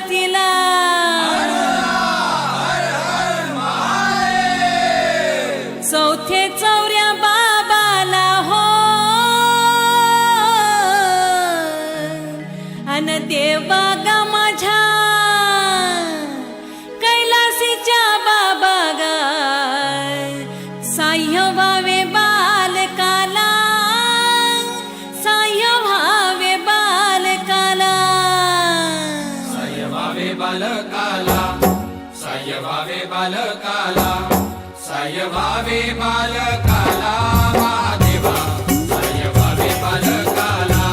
तिला चौथे चौऱ्या बाबाला हो अन देवा गा माझ्या कैलासीच्या बाबा गा साह्य व्हावे बालकाला साह्य व्हावे बालकाला साह्य व्हावे बालकाला साह्य व्हावे बालकाला साह्य व्हावे बालकाला महादेवा साह्य व्हावे बालकाला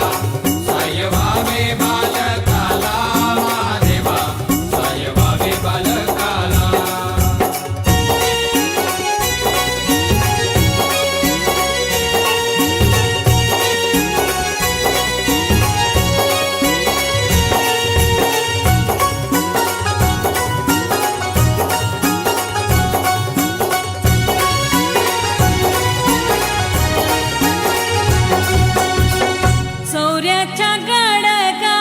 साह्य व्हावे बालकाला महादेवा साह्य व्हावे बालकाला चौऱ्याच्या गडगा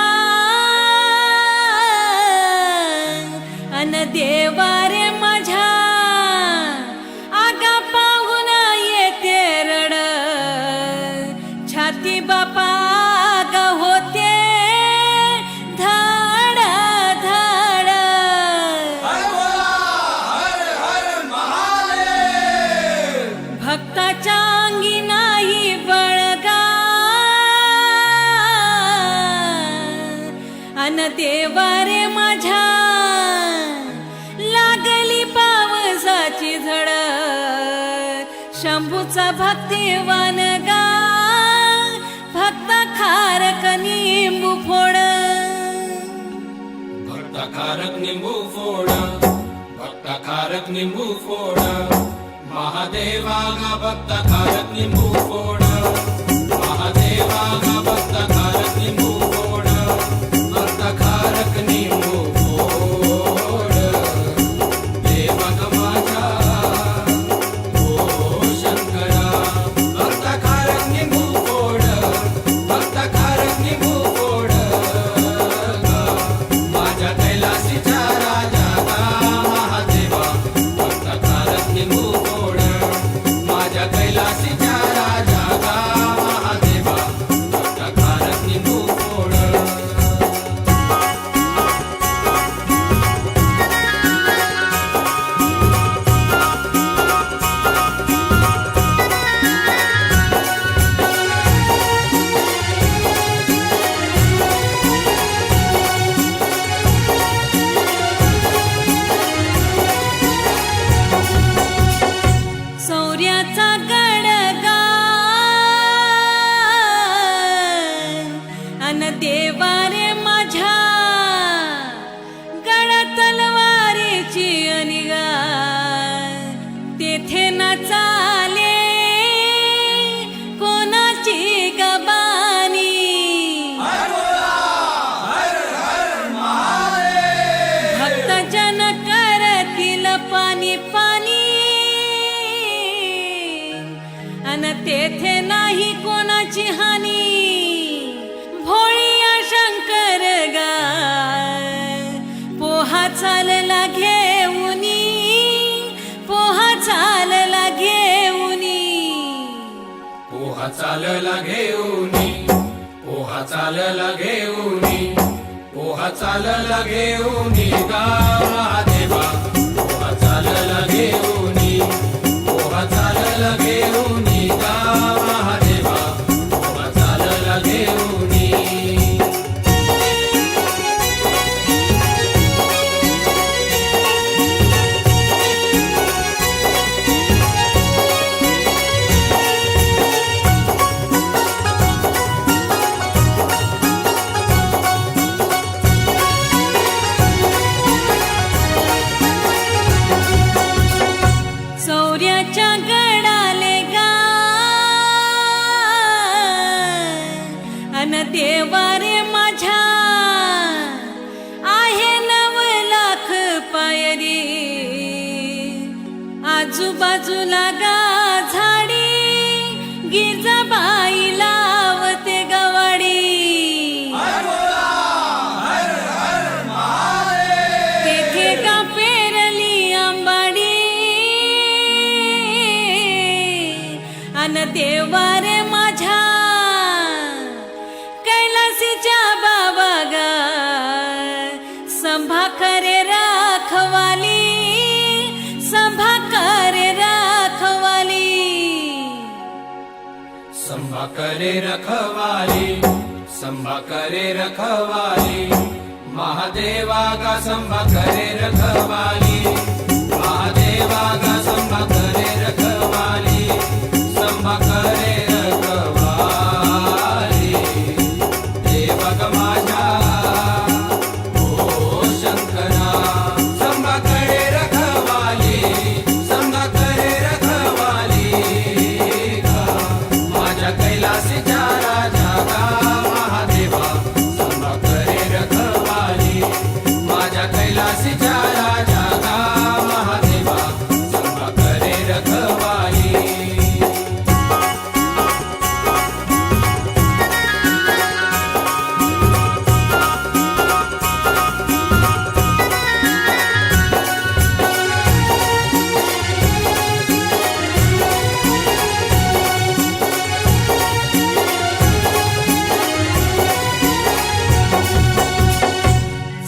अन देवा रे माझ्या आगा पाहून येते रड छाती बापा गा होते धड धड भक्ताच्या अंगी नाही बळगा अन देवा रे माझ्या लागली पावसाची झड शंभूचा भक्तिवान गा भक्त खारक निंबू फोड भक्त खारक निंबू फोड भक्त खारक निंबू फोड महादेवा गा भक्त खारक निंबू फोड महादेवा गा भक्त खारक निंबू फोड भक्त खारक निंबू फोड देवा गा माझा ओ शंकरा भक्त खारक निंबू फोड भक्त खारक निंबू फोड माझ्या कैलासीच्या राजा गा महादेवा भक्त खारक निंबू फोड माझ्या कैलासीच्या राजा गा महादेवा भक्त खारक निंबू फोड चौऱ्याचा गडगा अन देवा रे माझ्या गड तलवारीची अनिगा तेथे न चाले कोणाची गबानी भक्तजन करतील पाणी पाणी अन तेथे नाही कोणाची हानी भोळिया शंकर गा पोहा चालला घेऊनी पोहा चालला घेऊनी पोहा चालला घेऊनी पोहा चालला घेऊनी पोहा चालला घेऊनी गा महादेवा पोहा चालला घेऊनी पोहा चालला घेऊनी गा महादेवा पोहा चालला घेऊनी चौऱ्याच्या गडाले गा अन देवा रे माझ्या आहे 9 लाख पायरी आजूबाजूला गा झाडी गिरजाबाई लावते गवाडी करे रखवाली, संभा करे रखवाली, महादेवा गा संभा करे रखवाली, महादेवा गा संभा करे रखवाली, संभा करे रखवाली, देवा ग माझ्या ओ शंकरा, संभा करे रखवाली, संभा करे रखवाली गा, माझ्या कैलासीच्या राजा गा महादेवा, संभा करे रखवाली, माझ्या कैलासीच्या राजा गा महादेवा, संभा करे रखवाली.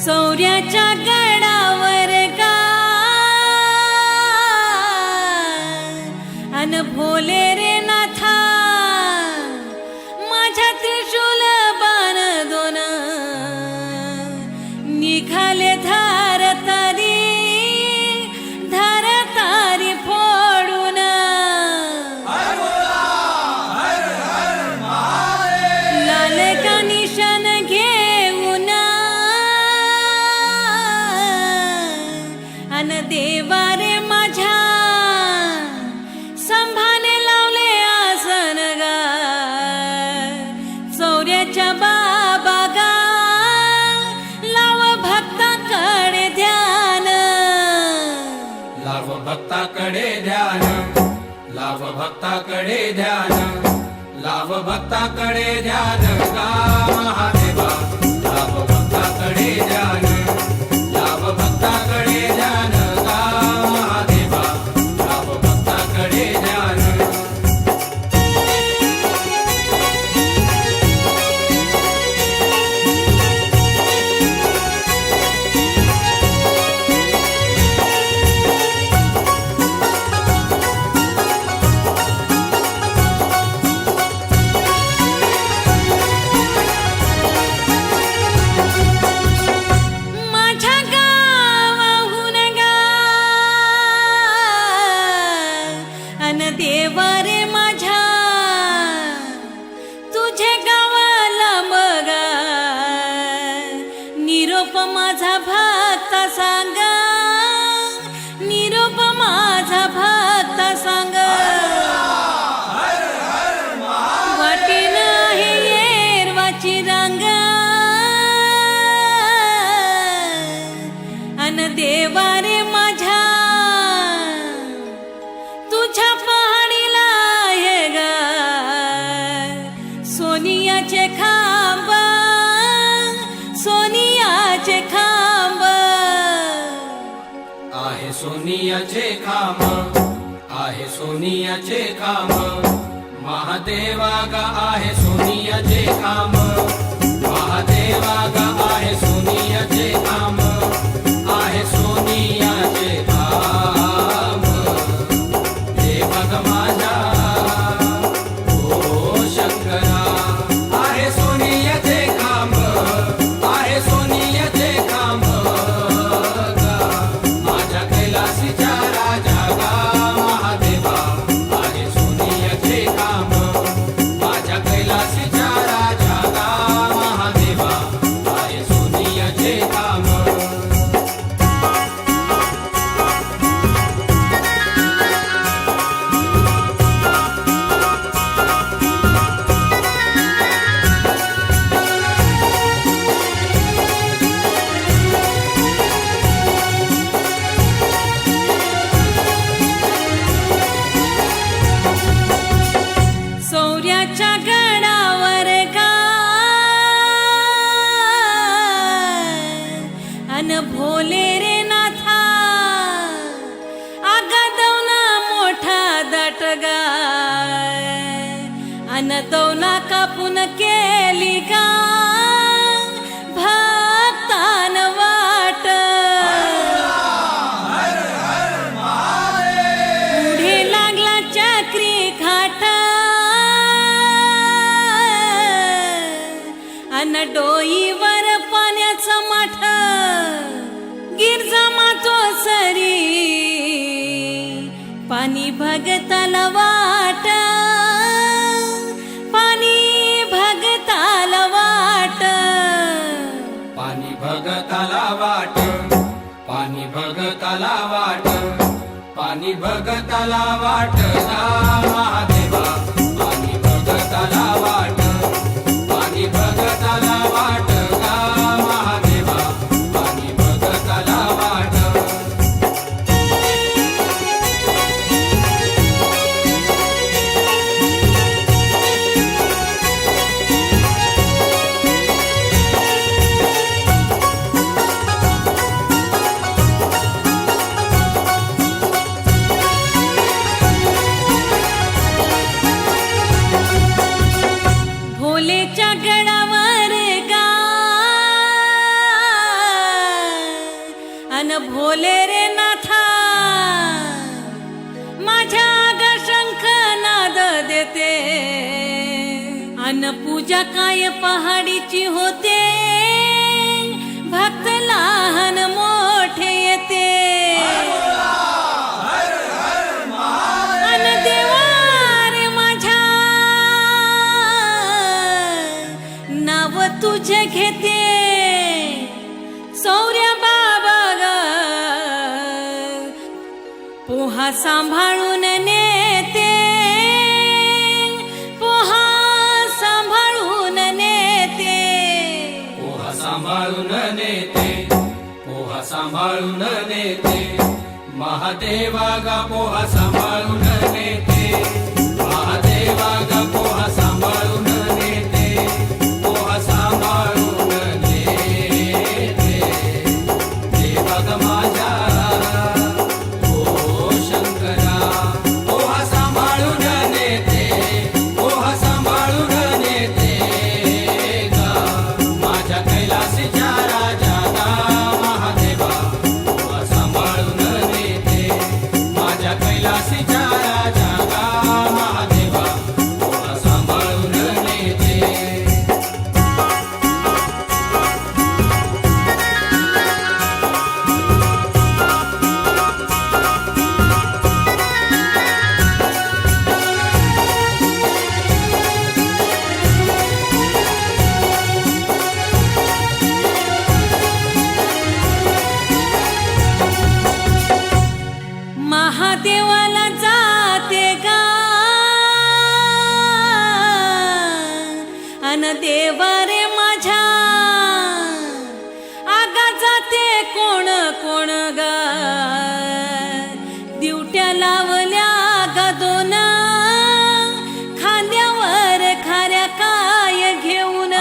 चौऱ्याच्या गडावर गा अन भोले रे नाथा, माझ्या त्रिशूल बाण दोन निघाले धार तारी फोडून, लाल का निशाण घेऊन अन देवा रे माझ्या संभाने लावले आसन गा, चौऱ्याच्या बाबा गा लाव भक्ताकडे ध्यान, लाभ भक्ताकडे ध्यान, लाभ भक्ताकडे ध्यान, लाभ भक्ताकडे ध्यान गा महादेवा, लाभ भक्ताकडे ध्यान, लाभ भक्ताकडे ध्यान गा महादेवा, लाभ भक्ताकडे ध्यान. माझ्या गावाहून गा अन देवा रे माझ्या, तुझे गावाला मगा निरोप माझा भक्त सांग, निरोप माझा भक्त सांग, वाटेन आहे येरवाची रांग अन देवा रे माझ्या, तुझ्या पहाडीला आहे गा सोनियाचे खांब, सोनियाचे खांब, आहे सोनियाचे खांब, आहे सोनियाचे खांब, महादेवा गा आहे सोनियाचे खांब, महादेवा गा आहे सोनियाचे खांब, आहे सोनियाचे खांब, देवा ग माझ्या ओ शंकरा, आहे सोनियाचे खांब, आहे सोनियाचे खांब गा, माझ्या कैलासीच्या राजा गा महादेवा, आहे सोनियाचे खांब, माझ्या कैलासीच्या राजा डोईवर पाण्याचा माठ गिरजा मातो सरी पाणी भगताला वाट पाणी भगताला वाट पाणी भगताला वाट पाणी भगताला वाट पाणी भगताला वाट गा महादेवा पाणी भगताला वाट पाणी भगताला वाट गा महादेवा पाणी भगताला वाट भोलेच्या गडावर गा अन भोले रे नाथा माझ्या ग शंख नाद देते अन पूजा काय पहाडीची होते भक्त लहान मोठे येते अन देवा रे माझ्या नाव तुझे घेते सौर्या बाबा ग पोहा सांभाळून नेते पोहा सांभाळून नेते पोहा सांभाळून नेते पोहा सांभाळून नेते महादेवा गा पोहा सांभाळून नेते महादेवा गा पोहा सांभाळून नेते पोहा सांभाळून नेते देवा ग माझ्या ओ शंकरा पोहा सांभाळून नेते पोहा सांभाळून नेते गा माझ्या कैलासीच्या राजा गा महादेवा पोहा सांभाळून नेते माझ्या कैलासीच्या राजा गा महादेवा पोहा सांभाळून नेते महादेवाला जाते गा अन देवा रे माझ्या आगा जाते कोण कोण गा दिवट्या लावल्या गा दोन खांद्यावर खाऱ्या काय घेऊन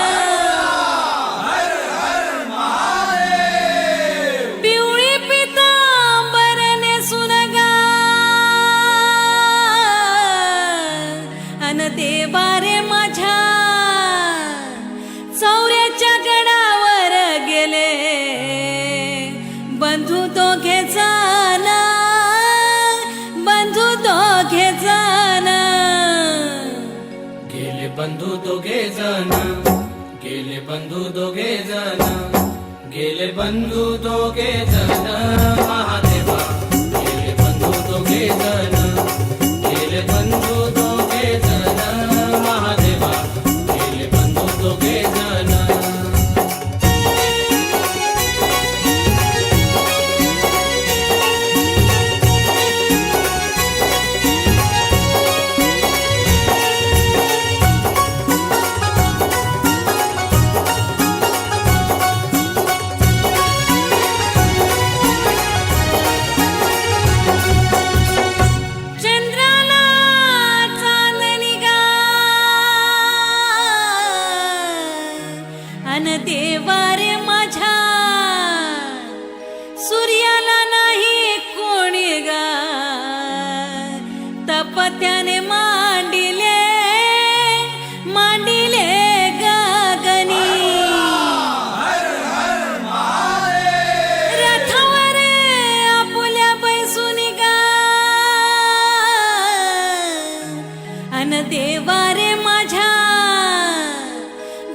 पिवळी पितांबर नेसून गा अन देवा रे माझ्या चौऱ्याच्या गडावर गेले बंधू दोघे जण बंधू दोघे जण गेले बंधू दोघे जण गेले बंधू दोघे जण गेले बंधू दोघे जण महादेवा गेले बंधू दोघे जण गेले बंधू दोघे जण महादेवा गेले बंधू दोघे जण चंद्राला चांदणी गा अन देवा रे माझ्या सूर्याला नाही कोणी गा तपत्याने मांडिले मांडिले गगनी रथावर आपुल्या बैसून गा अन देवा रे माझ्या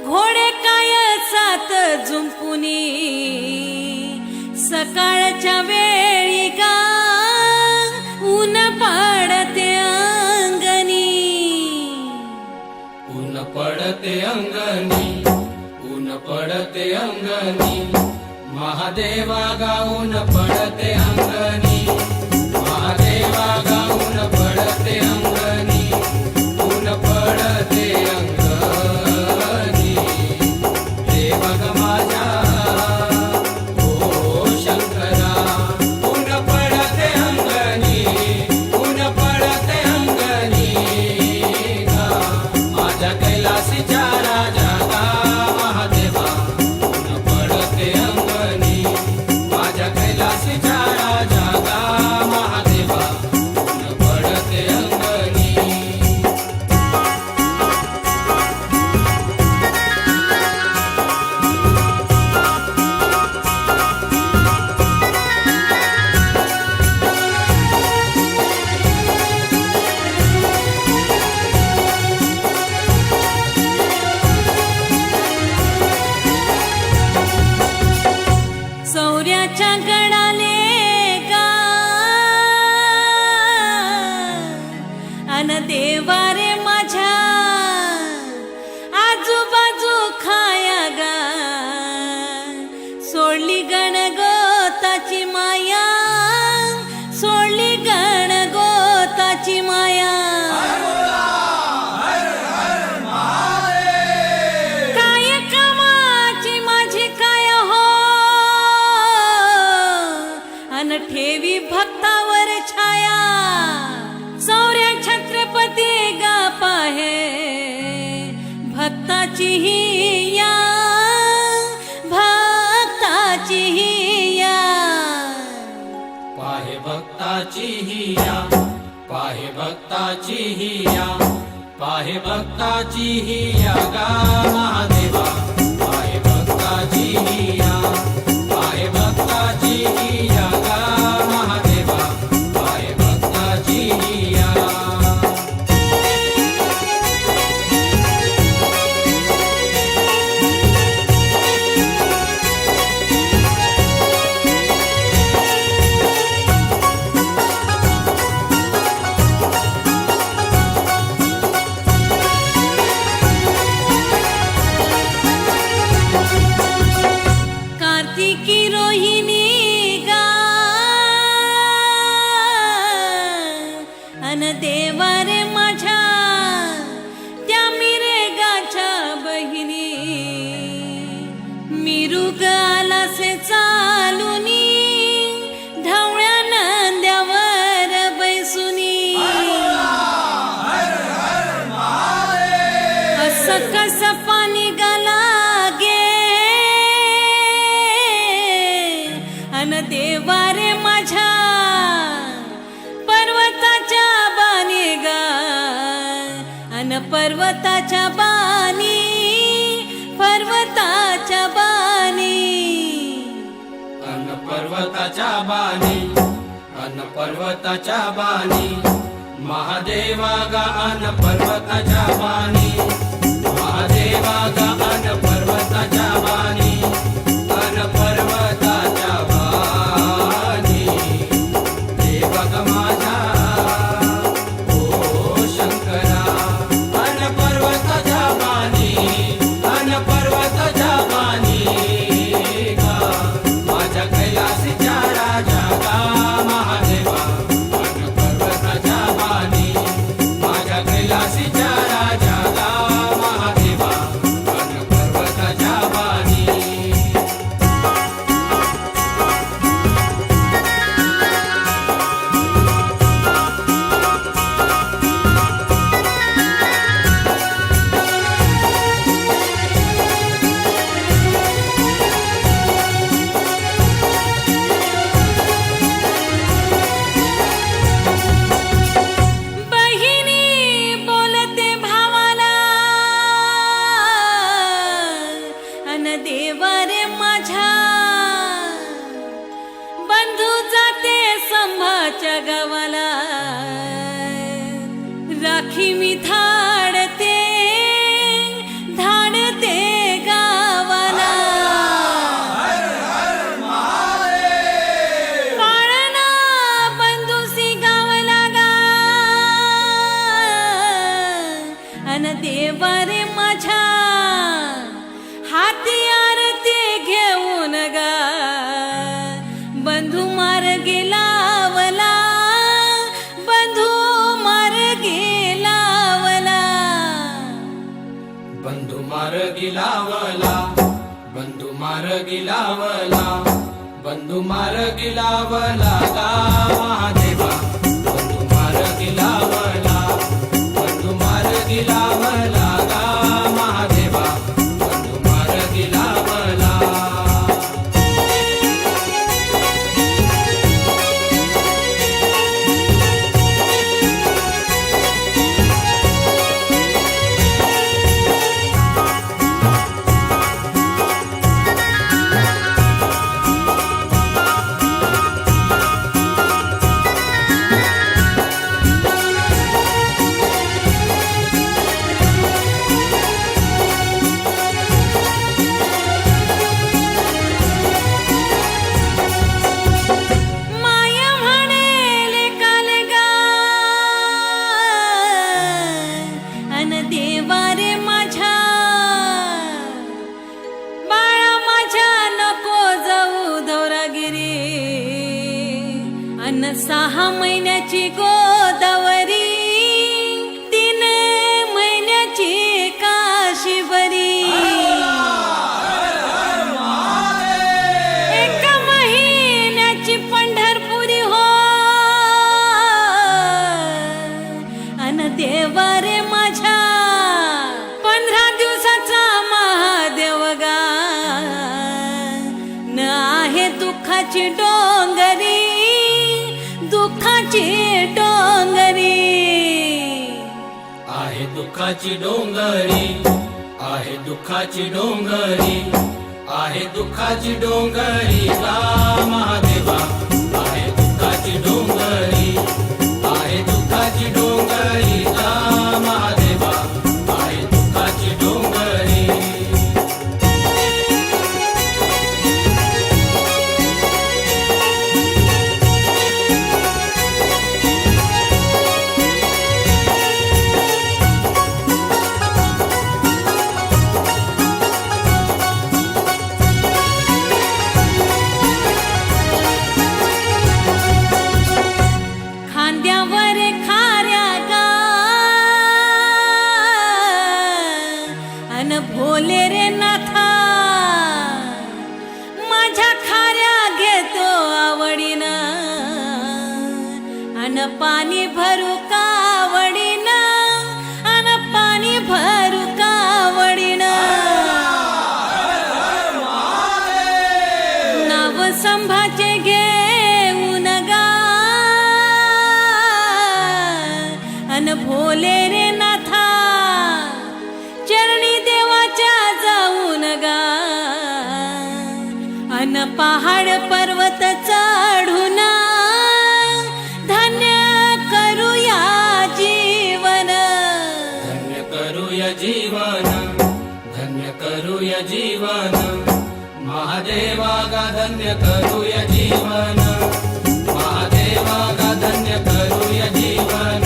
घोडे काय जुंपुनी सकाळच्या वेळी गा ऊन पडते अंगणी ऊन पडते अंगणी ऊन पडते अंगणी महादेवा गाऊन पडते अंगणी महादेवा गाऊन पडते अंगणी ऊन पडते अंगणी रे बघ माझ्या ओ शंकरा ऊन पडते अंगणी ऊन पडते अंगणी गा माझ्या कैलासीच्या राजा गा महादेवा ऊन पडते अंगणी माझ्या कैलासीच्या राजा गा महादेवा ऊन पडते अंगणी सौर्याच्या गडाले गा अन देवारे माझ्या आजूबाजू खाया गा सोडली गणगोताची माया सोडली गणगोताची माया काय कामाची माझी काय हो अन ठेवी भक्तावर छाया सौर्य छत्रपती गा पाहे भक्ताची ही या भक्ताची ही या पाहे भक्ताची हिया पाहे भक्ताची हिया पाहे भक्ताची हिया गा महादेवा पाहे भक्ताची हिया पाहे भक्ताची हिया गा महादेवा पाहे भक्ताची हिया कार्तिकी रोहिणी गा अन देवारे माझ्या त्या मिरेगाच्या बहिणी मिरुग आला से चालुनी ढवळ्या नंद्यावर बैसुनी असं कसं पाणी गाला अन देवारे माझ्या पर्वताच्या बाणी गा अन पर्वताच्या बाणी पर्वताच्या बाणी अन पर्वताच्या बाणी अन पर्वताच्या बाणी महादेवा गा अन पर्वताच्या बाणी महादेवा गा अन पर्वताच्या बाणी अन पर्वताच्या बाणी रे बघ माझ्या ओ शंकरा अन पर्वताच्या बाणी अन पर्वताच्या बाणी गा माझ्या कैलासीच्या राजा गा महादेवा अन पर्वताच्या बाणी माझ्या कैलासीच्या राजा गा महादेवा अन पर्वताच्या बाणी बहिणी बोलते भावाला अन देवारे माझ्या बंधू जाते संभाच्या गावाला राखी मी धाडते गावाला लावला, बंधू मार्गी लावला, बंधू मार्गी लावला गा महादेवा, बंधू मार्गी लावला, बंधू मार्गी लावला गा महादेवा, बंधू मार्गी लावला. माया म्हणेले कालगा अन देवा रे माझ्या बाळा माझ्या नको जाऊ दौरागिरी अन 6 महिन्याची गोदावरी 3 महिन्याची काशी बरी एका महिन्याची पंढरपुरी हो अन देवा रे माझ्या 15 दिवसाचा महादेव गा न आहे दुःखाची डोंगरी दुःखाची डोंगरी आहे दुःखाची डोंगरी, आहे दुःखाची डोंगरी, आहे दुःखाची डोंगरी गा महादेवा, आहे दुःखाची डोंगरी, आहे दुःखाची डोंगरी गा महादेवा, आहे दुःखाची डोंगरी. खांद्यावर खाऱ्या गा अन भोले रे नाथा माझ्या खाऱ्या घेतो आवडीनं अन पाणी भरू कावडीनं अन पाणी भरू कावडीनं नाव संभाचे घेऊन गा अन भोले रे नाथा चरणी देवाच्या जाऊन गा अन पहाड पर्वत चढून धन्य करूया जीवन धन्य करूया जीवन, धन्य करूया जीवन, महादेवा गा धन्य करूया जीवन, महादेवा गा धन्य करूया जीवन,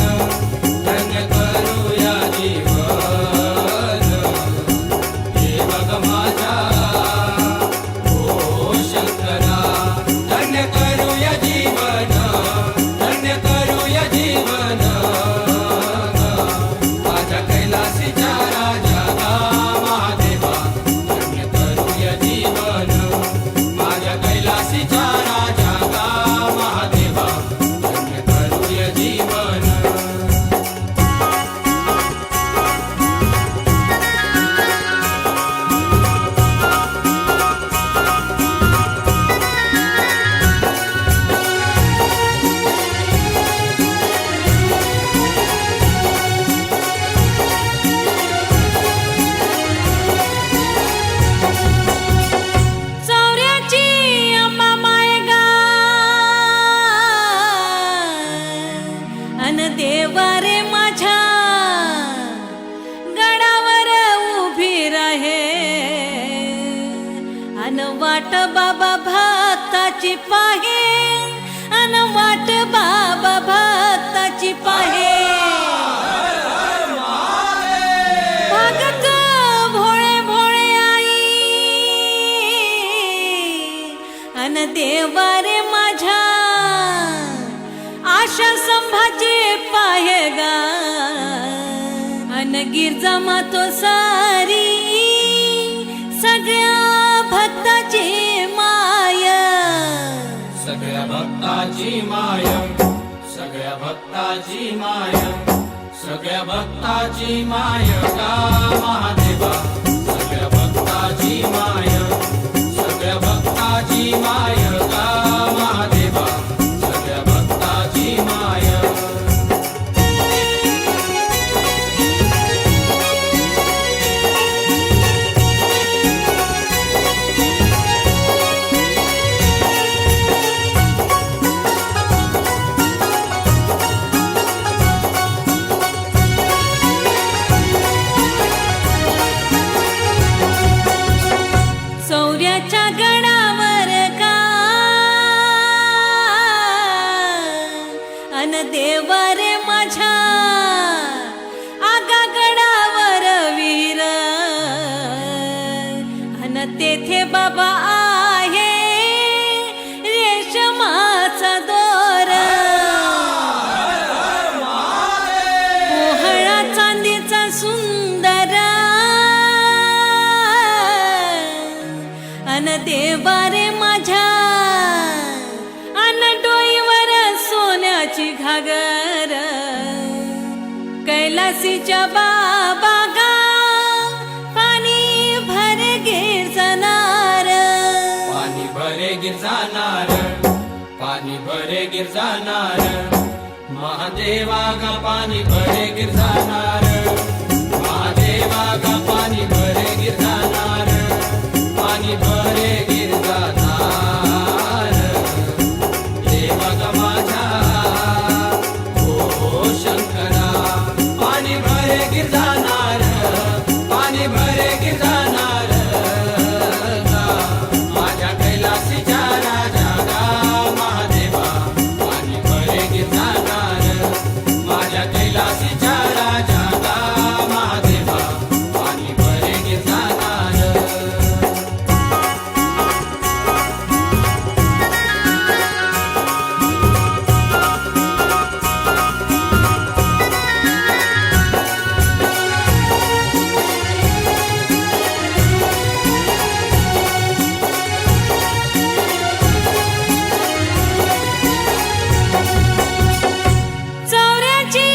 धन्य करूया जीवन. हे बघ माझ्या ओ शंकरा, धन्य करूया जीवन, धन्य करूया जीवन, माझ्या कैलासीच्या राजा गा महादेवा, धन्य करूया जीवन, माझ्या कैलासीच्या राजा गा महादेवा, धन्य करूया जीवन. चौऱ्याची अंबा माय गा अन देवा रे माझ्या गडावर उभी राहे अन वाट बाबा भक्ताची पाहे अन वाट बाबा भक्ताची पाहे भगत भोळे भोळे आई अन देवा रे माझ्या आशा संभाजी पाहे गा अन गिरजा मातो सारी भक्ताची माय सगळ्या भक्ताची माय सगळ्या भक्ताची माय गा महादेवा सगळ्या भक्ताची माय सगळ्या भक्ताची माय गा महादेवा सगळ्या भक्ताची माय चौऱ्याच्या गडावर का अन देवा रे माझ्या आगा गडावर वीर अन तेथे बाबा आहे रेशमाचा दोर पोहळा चांदीचा सुंदर अन देवा रे माझ्या अन डोईवर सोन्याची घागर कैलासीच्या बाबा गा पाणी भरे गिर जाणार पाणी भरे गिर जाणार पाणी भरे गिर जाणार महादेवा गा पाणी भरे गिर जाणार महादेवा गा पाणी भरे गिर जाणार पाणी भरे गिर जाणार देवा गा माझ्या ओ शंकरा पाणी भरे गिर जाणार पाणी भरे गिर जाणार माझ्या कैलासीच्या राजा गा महादेवा पाणी भरे गिर जाणार माझ्या कैलासीच्या राजा गा महादेवा पाणी भरे गिर जाणार चौऱ्याची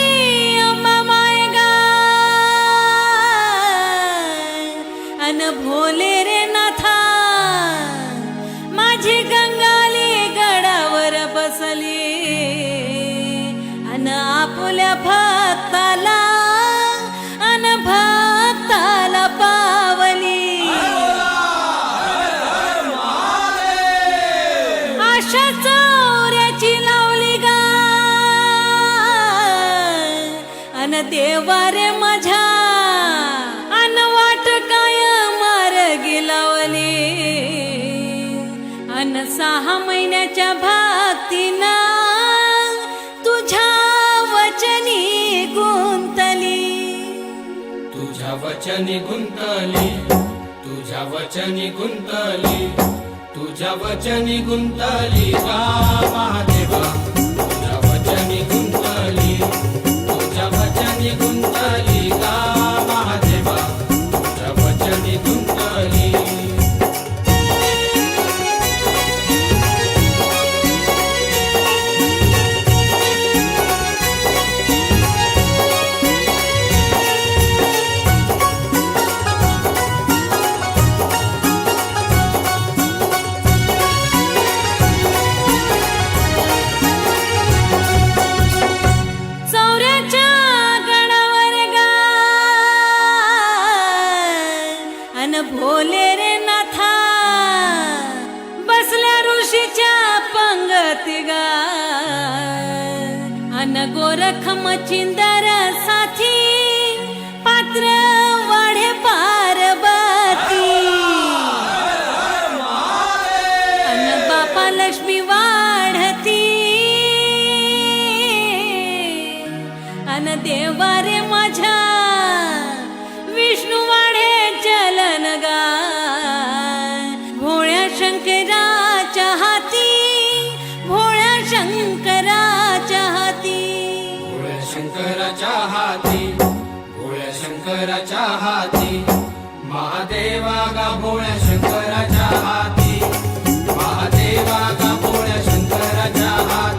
अंबा माय गा अन भोले रे नाथा माझी गंगाली गडावर बसली अन आपुल्या भक्ताला अन भक्ताला पावली आशा चौऱ्याची लावली गा अन देवा रे माझ्या अन वाट काय मार्गी लावली अन 6 महिन्याच्या भक्तीनं तुझ्या वचनी गुंतली तुझ्या वचनी गुंतली तुझ्या वचनी गुंतली तुझ्या वचनी गुंतली गा महादेवा तुझ्या वचनी गुंतली तुझ्या वचनी गुंतली गा महादेवा तुझ्या वचनी गुंतली चौऱ्याच्या गडावर गा अन भोले रे नाथा बसल्या ऋषीच्या पंगती गा अन गोरख मच्छिंदर साथी पात्र वाढे पार्वती अन बापा लक्ष्मी वाढती अन देवा रे माझ्या विष्णू वाढे चलन गा भोळ्या शंकराच्या हाती भोळ्या शंकराच्या हाती भोळ्या शंकराच्या हाती भोळ्या शंकराच्या हाती महादेवा गा भोळ्या शंकराच्या हाती महादेवा गा भोळ्या शंकराच्या हाती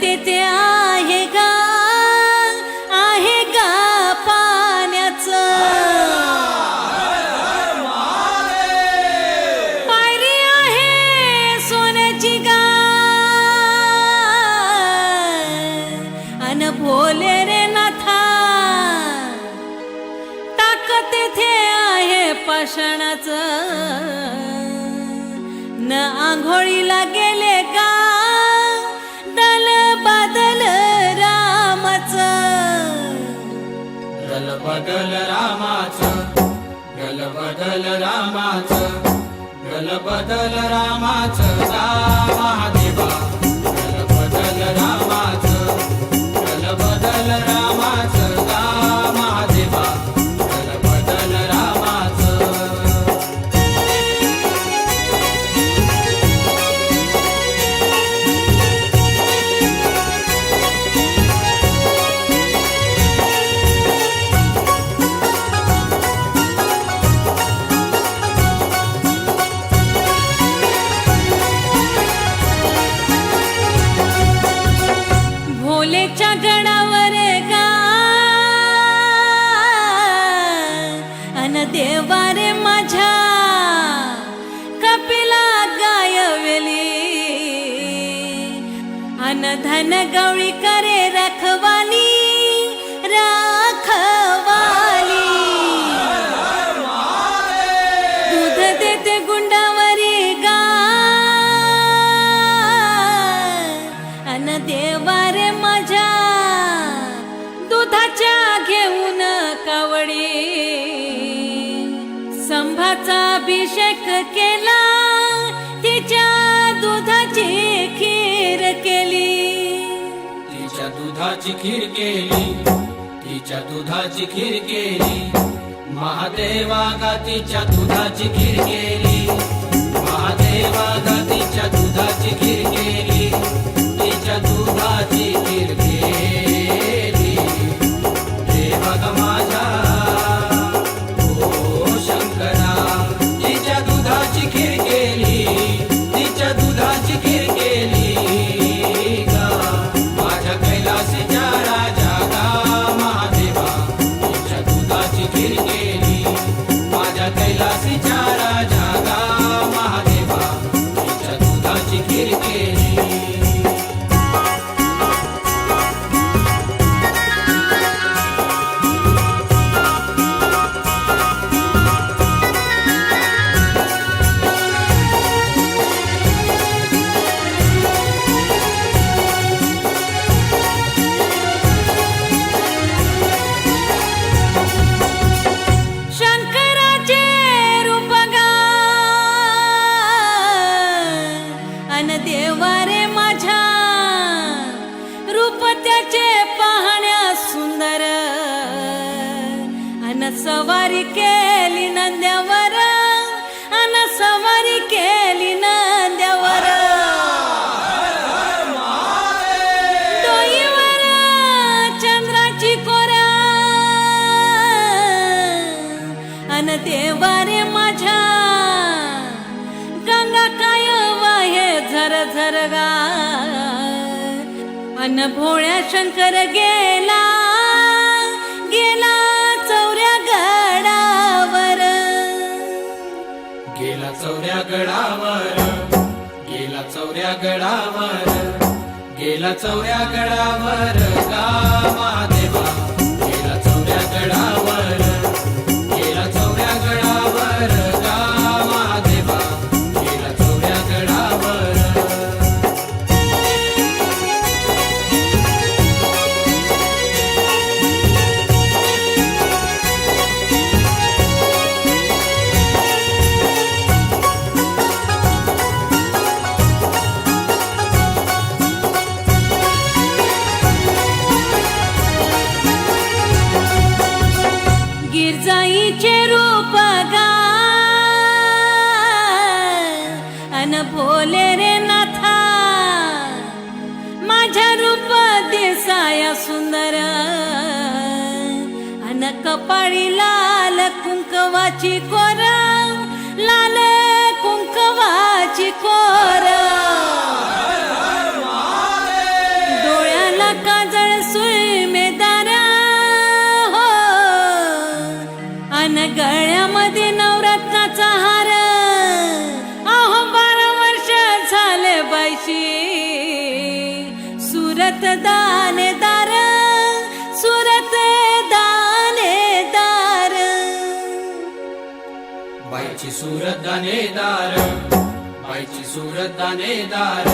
तेथे आहे गा पाण्याचं पायरी आहे सोन्याची गा अन भोले रे नाथा टाक तेथे आहे पाषाणाचं न आंघोळीला गेले का दल बदल रामाचं दल बदल रामाचं दल बदल रामाचं दल बदल रामाचं गा महादेवा दल बदल रामाचं दल बदल रामाचं गा महादेवा दल बदल रामाचं भोलेच्या गडावर गा अन देवारे माझ्या कपिला गायवेली अन धन गवळी करे रखवाली दूध देते गुंडावरी गा अन देवारे माझ्या दुधाच्या घेऊन कावडी संभाचा अभिषेक केला तिच्या दुधाची खीर केली तिच्या दुधाची खीर केली तिच्या दुधाची खीर केली महादेवा गा तिच्या दुधाची खीर केली महादेवा गा तिच्या दुधाची खीर केली तिच्या दुधाची खीर केली देवा ग माझा ओ शंकरा तिच्या दुधाची खीर केली तिच्या दुधाची खीर केली गा माझ्या कैलासीच्या राजा गा महादेवा तिच्या दुधाची खीर केली माझ्या कैलासीच्या राजा गा महादेवा तिच्या दुधाची खीर केली शंकराचे रूप गा अन देवारे माझ्या रूप त्याचे पाहण्या सुंदर अन सवारी केली नंद्यावर अन सवारी केली नंद्यावर डोईवर चंद्राची कोरा अन देवारे माझ्या गंगा काय वाहे झर झर गा अन भोळ्या शंकर गेला गेला चौऱ्या गडावर गेला चौऱ्या गडावर गेला चौऱ्या गडावर गेला चौऱ्या गडावर गा महादेवा गेला चौऱ्या गडावर गेला चौऱ्या गडावर गा महादेवा गेला चौऱ्या गडावर गिरजाईचे रूप गा अन भोले रे नाथा माझ्या रूप दिसाया सुंदर अन कपाळी लाल कुंकवाची कोर लाल कुंकवाची कोर काजळ सुईमेदार हो, अन गळ्यामध्ये नवरत्नाचा हार. अहो 12 वर्ष झाले बाईशी सुरत दानेदार, सुरत दानेदार. बाईची सूरत दानेदार, बाईची सूरत दानेदार.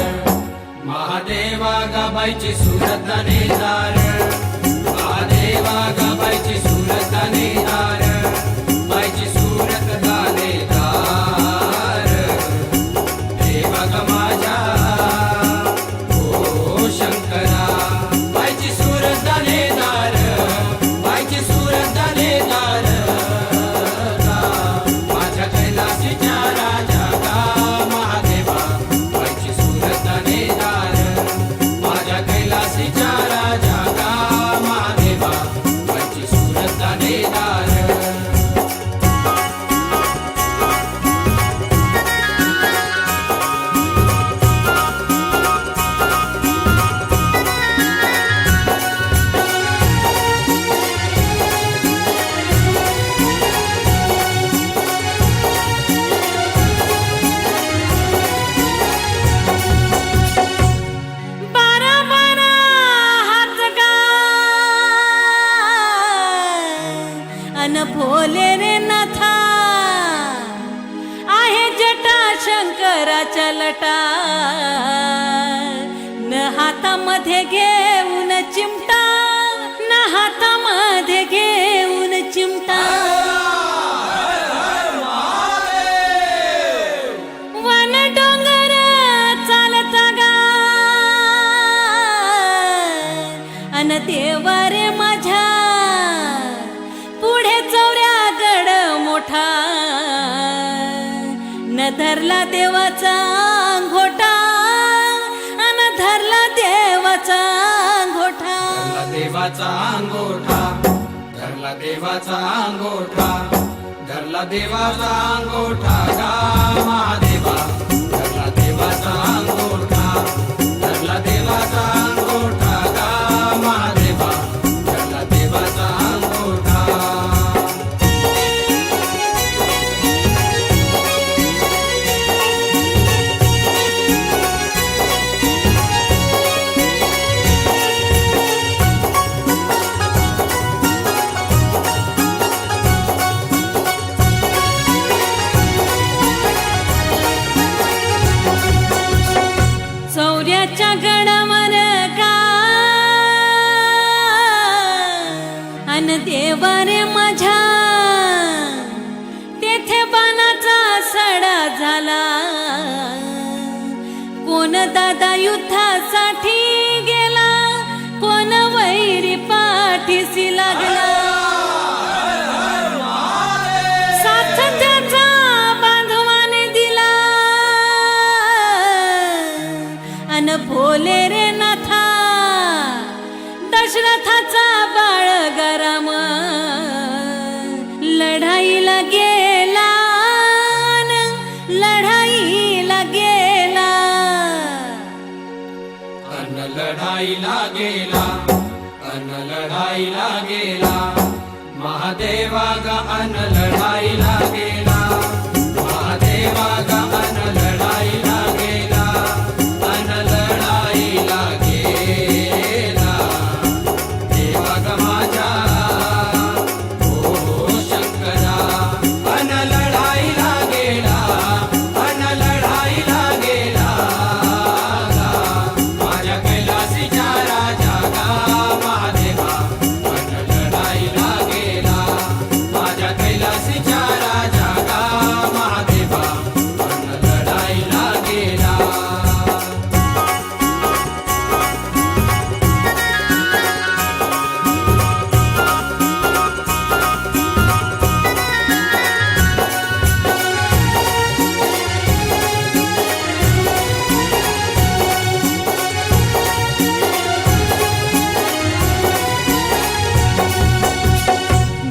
महादेवा गा बाईची सूरत दानेदार, महादेवा गा बाईची सूरत दानेदार. बाईची सूरत दानेदार, देवा गा माझ्या ओ शंकरा. बाईची सूरत दानेदार, बाईची सूरत दानेदार. माझ्या कैलासीच्या राजा गा महादेवा, बाईची सूरत दानेदार. माझ्या कैलासीच्या राजा गा महादेवा, बाईची सूरत दानेदार. बारा बारा हात गा अन भोले रे नाथा, आहे जटा शंकराच्या लटा. न हातामध्ये घेऊन चिमटा, न हातामध्ये घेऊन चिमटा. वन डोंगर चालता गा अन देवा रे माझ्या, पुढे चौऱ्यागड मोठा. न धरला देवाचा अंगोठा, अन धरला देवाचा अंगोठा. धरला देवाचा अंगोठा, धरला देवाचा अंगोठा. धरला देवाचा अंगोठा गा महादेवा, धरला देवाचा अंगोठा. धरला देवाचा अंगोठा गा महादेवा, धरला देवाचा अंगोठा. चौऱ्याच्या गडावर का अन देवा रे माझ्या, तेथे बाणाचा सडा झाला. कोण दादा युद्धासाठी गेला, कोण वैरी पाठीसी लागला. साथ त्याचा बांधवाने दिला, अन भोले रे नाथा दशरथाचा बाळ गराम. लढाईला गेला, अन लढाईला गेला. अन लढाईला गेला, अन लढाईला गेला. महादेवा गा अन लढाईला गेला, महादेवा गा अन लढाईला गेला. अन लढाईला गेला, देवा गा माझ्या ओ शंकरा. अन लढाईला गेला, अन लढाईला गेला गा माझ्या कैलासीच्या राजा गा महादेवा. अन लढाईला गेला, माझ्या कैलासीच्या राजा गा महादेवा. अन लढाईला गेला.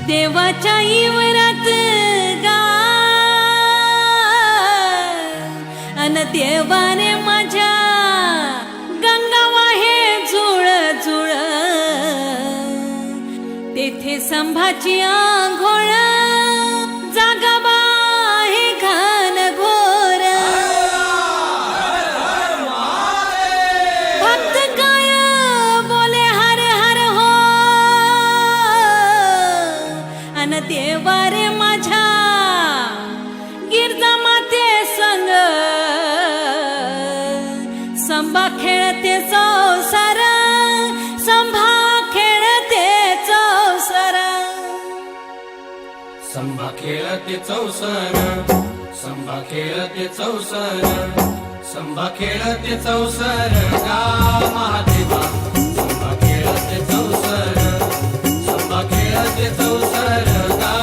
देवाच्या इवरात गा अन देवाने माझ्या, गंगा वाहे जुळ जुळ. संभाची आंघोळ जागाबा हे घान घोर भक्त काय बोले हर हर हो अन देवा रे माझ्या गिरजा माते संग संभा खेळते चौसर संभा खेळते चौसर संभा खेळते चौसर संभा खेळते चौसर संभा खेळते चौसर गा महादेवा संभा खेळते चौसर संभा खेळते चौसर गा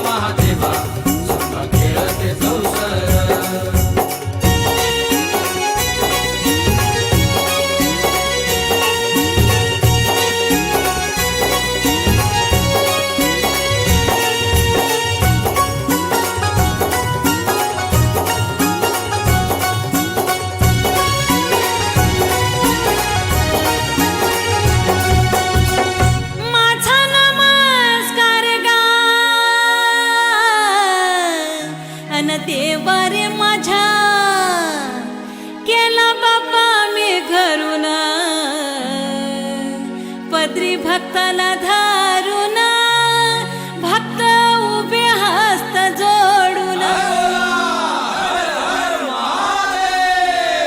महादेवा संभा खेळते चौसर माझा नमस्कार गा अन देवा रे माझ्या केला बाप्पा मी घरून पदरी भक्ताला धारून भक्त उभे हस्त जोडून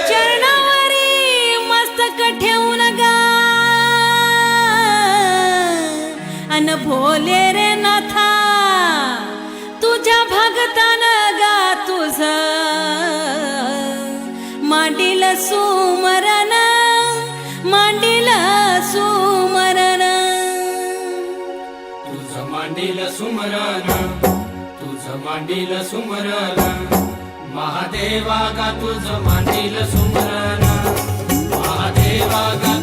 चरणावरी मस्तक ठेवून गा अन भोले रे नाथा तुझ्या भगतान गा तुझ मांडील सुमरण मांडील सुमरण तुझ मांडील सुमरण तुझ मांडील सुमरण महादेवा गा तुझ मांडील सुमरण महादेवा गा